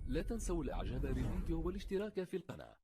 لا تنسوا الاعجاب بالفيديو والاشتراك في القناة.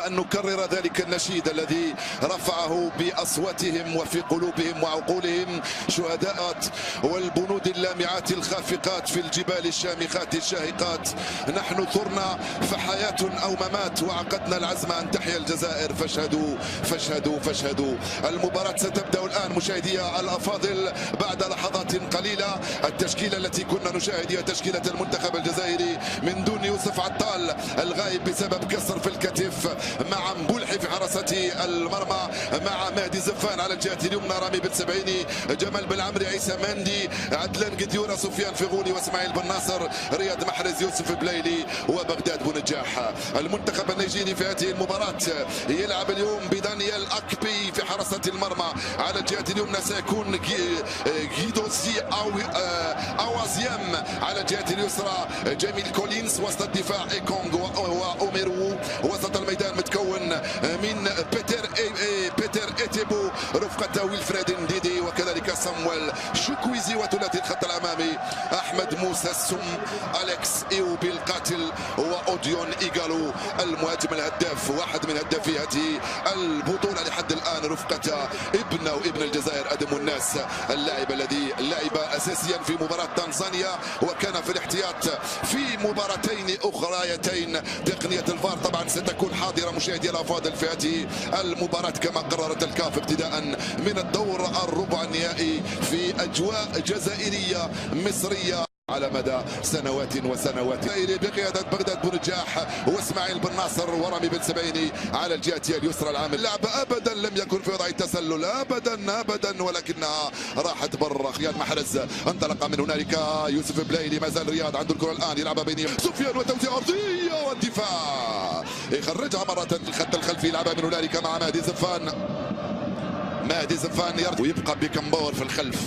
أن نكرر ذلك النشيد الذي رفعه بأصواتهم وفي قلوبهم وعقولهم شهداء والبنود اللامعات الخافقات في الجبال الشامخات الشاهقات. نحن ثرنا فحياة أو ممات، وعقدنا العزم أن تحيا الجزائر. فاشهدوا فاشهدوا فاشهدوا. المباراة ستبدأ الآن مشاهديها الأفاضل بعد لحظات قليلة. التشكيلة التي كنا نشاهد هي تشكيلة المنتخب الجزائري من دون يوسف عطال الغايب بسبب كسر في الكتف، مع مبولحي في حراسة المرمى، مع مهدي زفان على الجهة اليمنى، رامي بن سبعيني، جمال بن عمري، عيسى مندي، عدلان قديورة، سفيان فغولي، واسماعيل بن ناصر، رياض محرز، يوسف بلايلي، وبغداد بونجاح. المنتخب النيجيري في هذه المباراة يلعب اليوم بدانيال أكبي في حراسة المرمى. على الجهة اليمنى سيكون غيدوسي أوازيام، على الجهة اليسرى جميل كولينز، وسط الدفاع إيكونغ وأوميرو. وسط الميدان متكون من بيتر إتيبو رفقة ويلفريد نديدي، وكذلك صامويل شوكويزي، وثلاثي الخط الأمامي أحمد موسى السم، أليكس إيوبي القاتل، وأوديون إيغالو المهاجم الهداف، واحد من هدافي هذه البطولة لحد الآن، رفقة ابن الجزائر أدم الناس، اللاعب الذي لعب أساسيا في مباراة تنزانيا وكان في الاحتياط في مباراتين أخريتين. تقنية الفار طبعا ستكون حاضرة مشاهدي الأفاضل في هذه المباراة كما قررت الكاف ابتداء من الدور الربع النهائي في أجواء جزائرية مصرية على مدى سنوات وسنوات، بقيادة بغداد بونجاح واسماعيل بن ناصر ورامي بن سبعيني على الجهة اليسرى. العام اللعب ابدا لم يكن في وضع التسلل ابدا ولكنها راحت برا. رياض محرز انطلق من هنالك، يوسف بلايلي ما زال رياض عنده الكرة الان، يلعب بين سفيان وتوزيع ارضية والدفاع يخرجها مرة الخط الخلفي، يلعبها من هنالك مع مهدي زفان ويبقى بكمبور في الخلف.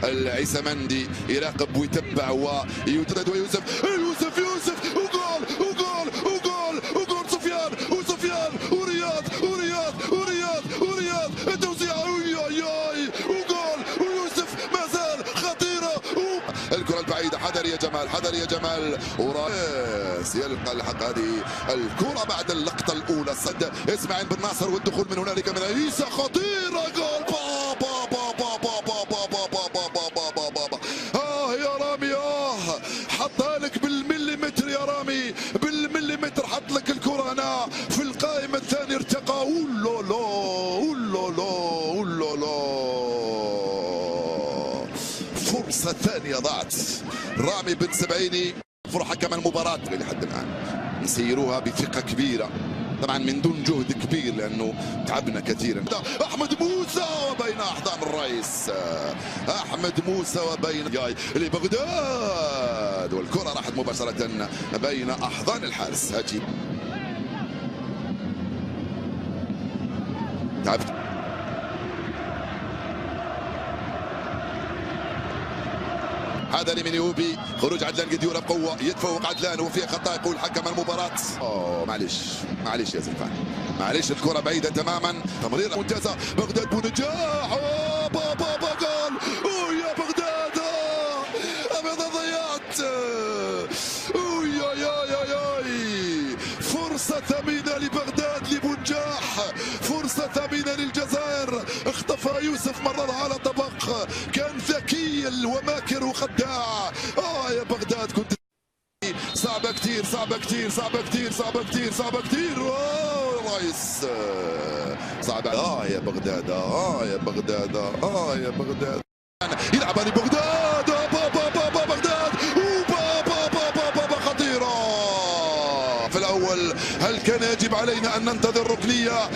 عيسى مندي يراقب ويتبع ويتردد، ويوسف وجول سفيان ورياض التوزيع وجول، ويوسف ما زال خطيرة. الكرة البعيدة، حذر يا جمال وراس يلقى الحق هذه الكرة بعد اللقطة الأولى. صد اسماعيل بن ناصر والدخول من هنالك من عيسى، خطيرة، جول يا رامي، حطها لك بالمليمتر يا رامي، بالمليمتر حط لك الكرة هنا في القائمة الثانية، ارتقى. أولا فرصة ثانية ضاعت. رامي بن سبعيني حكم المباراة لحد الآن نسيروها بثقة كبيرة، طبعا من دون جهد كبير لأنه تعبنا كثيرا. أحمد موسى وبين أحضان الرئيس، أحمد موسى وبين جاي لبغداد، والكرة راحت مباشرة بين أحضان الحارس. هاجي تعبت. هذا من يوبي، خروج عدلان قديورة بقوة، يتفوق عدلان وفي خطأ يقول حكم المباراة. معلش يا زلفان، معلش الكرة بعيدة تماما. تمريرة ممتازة، بغداد بونجاح، جول. يا بغداد أبدا ضيعت. فرصة ثمينة لبغداد لبونجاح، فرصة ثمينة للجزائر، اختفى يوسف، مررها على طبق، كان ذكي وماكر وخداع. يا بغداد كنت صعبة كتير. رايس صعبة. يا بغداد يلعب على بغداد، خطيرة في الأول. هل كان يجب علينا أن ننتظر ركنية؟